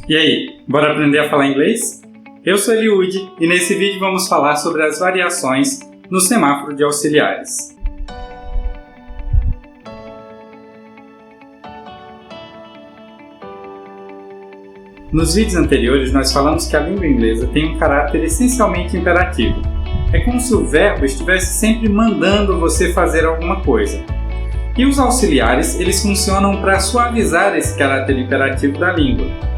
E aí, bora aprender a falar inglês? Eu sou Eliud e nesse vídeo vamos falar sobre as variações no semáforo de auxiliares. Nos vídeos anteriores nós falamos que a língua inglesa tem um caráter essencialmente imperativo. É como se o verbo estivesse sempre mandando você fazer alguma coisa. E os auxiliares, eles funcionam para suavizar esse caráter imperativo da língua.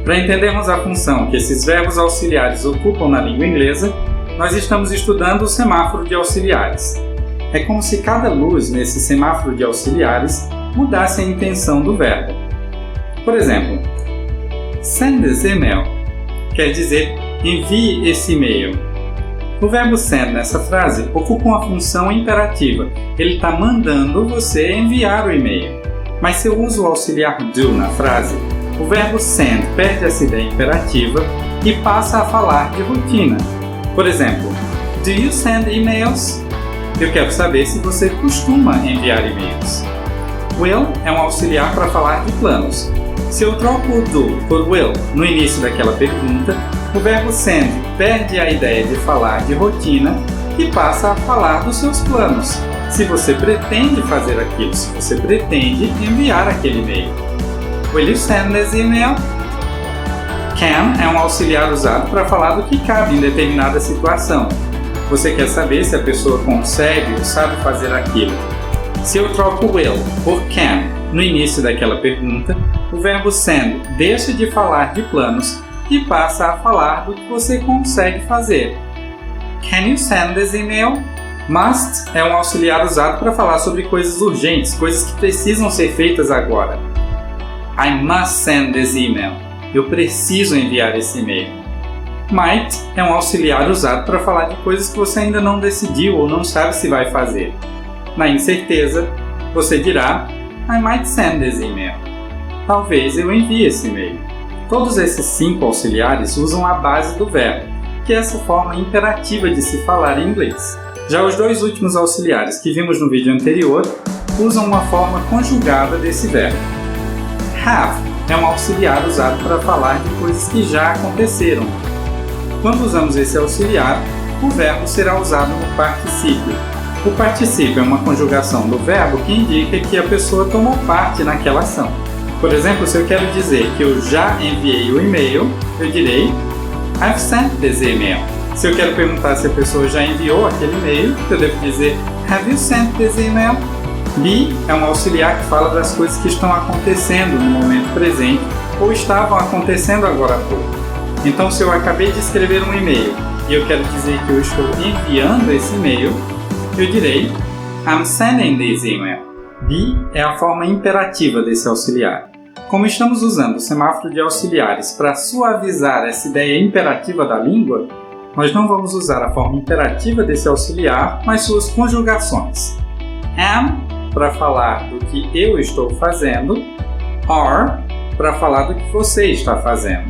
Para entendermos a função que esses verbos auxiliares ocupam na língua inglesa, nós estamos estudando o semáforo de auxiliares. É como se cada luz nesse semáforo de auxiliares mudasse a intenção do verbo. Por exemplo, send this email quer dizer envie esse e-mail. O verbo send nessa frase ocupa uma função imperativa. Ele está mandando você enviar o e-mail. Mas se eu uso o auxiliar do na frase, o verbo send perde essa ideia imperativa e passa a falar de rotina. Por exemplo, do you send emails? Eu quero saber se você costuma enviar e-mails. Will é um auxiliar para falar de planos. Se eu troco o do por will no início daquela pergunta, o verbo send perde a ideia de falar de rotina e passa a falar dos seus planos. Se você pretende fazer aquilo, se você pretende enviar aquele e-mail. Will you send this email? Can é um auxiliar usado para falar do que cabe em determinada situação. Você quer saber se a pessoa consegue ou sabe fazer aquilo. Se eu troco will por can no início daquela pergunta, o verbo send deixa de falar de planos e passa a falar do que você consegue fazer. Can you send this email? Must é um auxiliar usado para falar sobre coisas urgentes, coisas que precisam ser feitas agora. I must send this email. Eu preciso enviar esse e-mail. Might é um auxiliar usado para falar de coisas que você ainda não decidiu ou não sabe se vai fazer. Na incerteza, você dirá I might send this email. Talvez eu envie esse e-mail. Todos esses 5 auxiliares usam a base do verbo, que é essa forma imperativa de se falar em inglês. Já os 2 últimos auxiliares que vimos no vídeo anterior usam uma forma conjugada desse verbo. Have é um auxiliar usado para falar de coisas que já aconteceram. Quando usamos esse auxiliar, o verbo será usado no particípio. O particípio é uma conjugação do verbo que indica que a pessoa tomou parte naquela ação. Por exemplo, se eu quero dizer que eu já enviei o e-mail, eu direi I've sent this email. Se eu quero perguntar se a pessoa já enviou aquele e-mail, eu devo dizer Have you sent this email? Be é um auxiliar que fala das coisas que estão acontecendo no momento presente ou estavam acontecendo agora há pouco. Então, se eu acabei de escrever um e-mail e eu quero dizer que eu estou enviando esse e-mail, eu direi I'm sending this email. Be é a forma imperativa desse auxiliar. Como estamos usando o semáforo de auxiliares para suavizar essa ideia imperativa da língua, nós não vamos usar a forma imperativa desse auxiliar, mas suas conjugações. Am para falar do que eu estou fazendo, are para falar do que você está fazendo.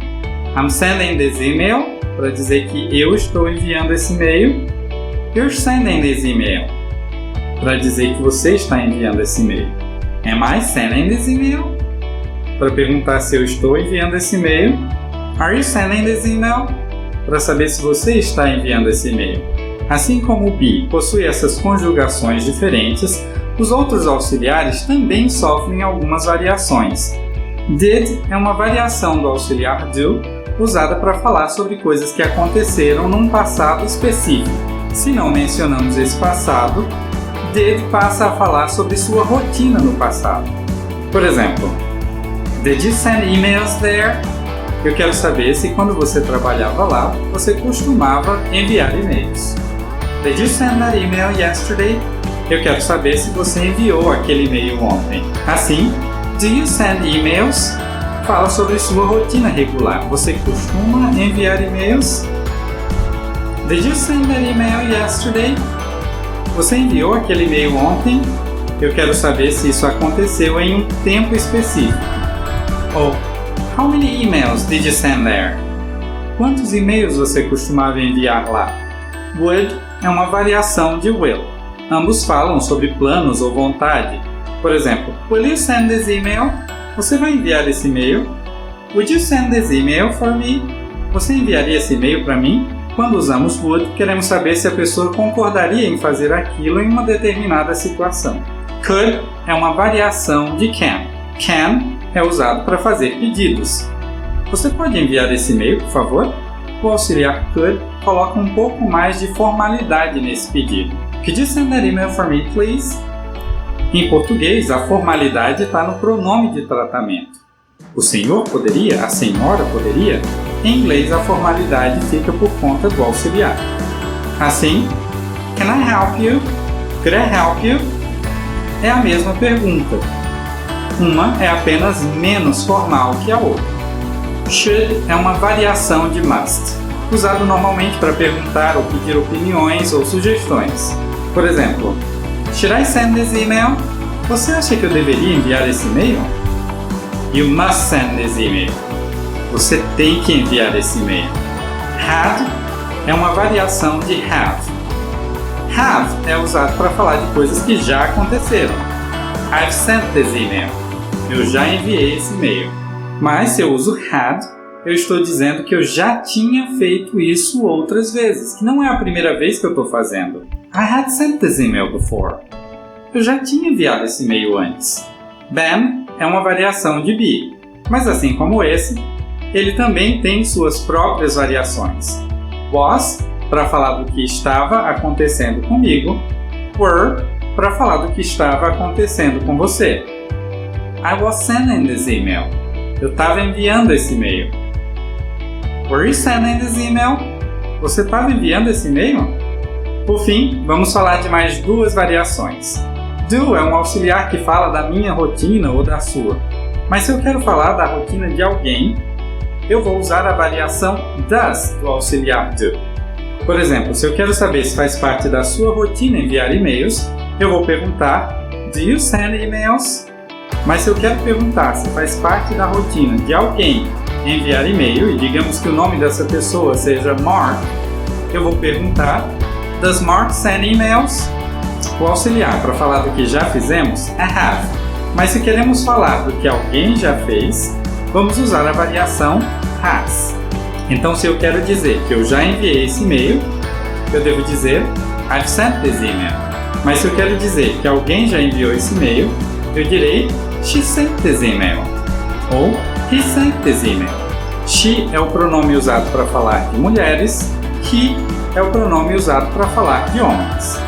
I'm sending this email para dizer que eu estou enviando esse e-mail. You're sending this email para dizer que você está enviando esse e-mail. Am I sending this email? Para perguntar se eu estou enviando esse e-mail. Are you sending this email? Para saber se você está enviando esse e-mail. Assim como o be possui essas conjugações diferentes, os outros auxiliares também sofrem algumas variações. Did é uma variação do auxiliar do, usada para falar sobre coisas que aconteceram num passado específico. Se não mencionamos esse passado, did passa a falar sobre sua rotina no passado. Por exemplo, Did you send emails there? Eu quero saber se quando você trabalhava lá, você costumava enviar e-mails. Did you send that email yesterday? Eu quero saber se você enviou aquele e-mail ontem. Assim, do you send emails? Fala sobre sua rotina regular. Você costuma enviar e-mails? Did you send that email yesterday? Você enviou aquele e-mail ontem? Eu quero saber se isso aconteceu em um tempo específico. Ou, how many emails did you send there? Quantos e-mails você costumava enviar lá? Would é uma variação de will. Ambos falam sobre planos ou vontade. Por exemplo, will you send this email? Você vai enviar esse e-mail? Would you send this email for me? Você enviaria esse e-mail para mim? Quando usamos would, queremos saber se a pessoa concordaria em fazer aquilo em uma determinada situação. Could é uma variação de can. Can é usado para fazer pedidos. Você pode enviar esse e-mail, por favor? O auxiliar could coloca um pouco mais de formalidade nesse pedido. Could you send that email for me, please? Em português, a formalidade está no pronome de tratamento. O senhor poderia, a senhora poderia. Em inglês, a formalidade fica por conta do auxiliar. Assim, can I help you? Could I help you? É a mesma pergunta. Uma é apenas menos formal que a outra. Should é uma variação de must, usado normalmente para perguntar ou pedir opiniões ou sugestões. Por exemplo, should I send this email? Você acha que eu deveria enviar esse e-mail? You must send this email. Você tem que enviar esse e-mail. Had é uma variação de have. Have é usado para falar de coisas que já aconteceram. I've sent this email. Eu já enviei esse e-mail. Mas se eu uso had, eu estou dizendo que eu já tinha feito isso outras vezes, que não é a primeira vez que eu estou fazendo. I had sent this email before. Eu já tinha enviado esse e-mail antes. Been é uma variação de be, mas assim como esse, ele também tem suas próprias variações. Was, para falar do que estava acontecendo comigo. Were, para falar do que estava acontecendo com você. I was sending this email. Eu estava enviando esse e-mail. Were you sending this email? Você estava enviando esse e-mail? Por fim, vamos falar de mais duas variações. Do é um auxiliar que fala da minha rotina ou da sua. Mas se eu quero falar da rotina de alguém, eu vou usar a variação does do auxiliar do. Por exemplo, se eu quero saber se faz parte da sua rotina enviar e-mails, eu vou perguntar Do you send emails? Mas se eu quero perguntar se faz parte da rotina de alguém enviar e-mail, e digamos que o nome dessa pessoa seja Mark, eu vou perguntar Does Mark send emails? O auxiliar para falar do que já fizemos é have. Mas se queremos falar do que alguém já fez, vamos usar a variação has. Então, se eu quero dizer que eu já enviei esse e-mail, eu devo dizer I've sent this email. Mas se eu quero dizer que alguém já enviou esse e-mail, eu direi She sent this email ou He sent this email. She é o pronome usado para falar de mulheres, he é o pronome usado para falar de homens.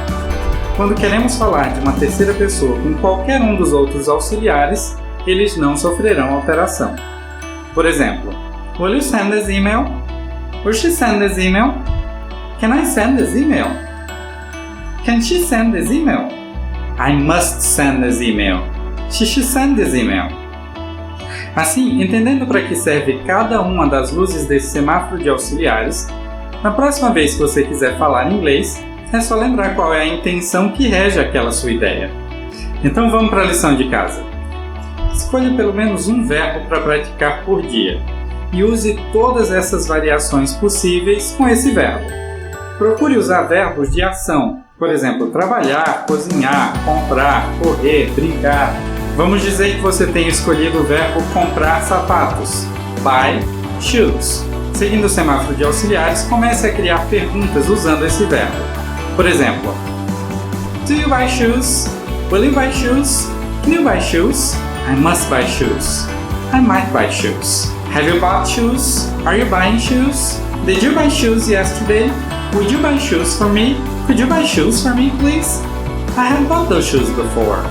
Quando queremos falar de uma terceira pessoa com qualquer um dos outros auxiliares, eles não sofrerão alteração. Por exemplo, Will you send this email? Will she send this email? Can I send this email? Can she send this email? I must send this email. She should send this email. Assim, entendendo para que serve cada uma das luzes desse semáforo de auxiliares, na próxima vez que você quiser falar inglês, é só lembrar qual é a intenção que rege aquela sua ideia. Então vamos para a lição de casa. Escolha pelo menos um verbo para praticar por dia e use todas essas variações possíveis com esse verbo. Procure usar verbos de ação, por exemplo, trabalhar, cozinhar, comprar, correr, brincar. Vamos dizer que você tenha escolhido o verbo comprar sapatos, buy shoes. Seguindo o semáforo de auxiliares, comece a criar perguntas usando esse verbo. Por exemplo, Do you buy shoes? Will you buy shoes? Can you buy shoes? I must buy shoes. I might buy shoes. Have you bought shoes? Are you buying shoes? Did you buy shoes yesterday? Would you buy shoes for me? Could you buy shoes for me, please? I have bought those shoes before.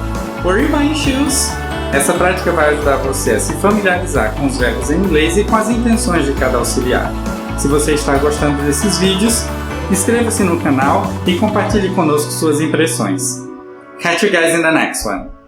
Were you buying shoes? Essa prática vai ajudar você a se familiarizar com os verbos em inglês e com as intenções de cada auxiliar. Se você está gostando desses vídeos, inscreva-se no canal e compartilhe conosco suas impressões. Catch you guys in the next one.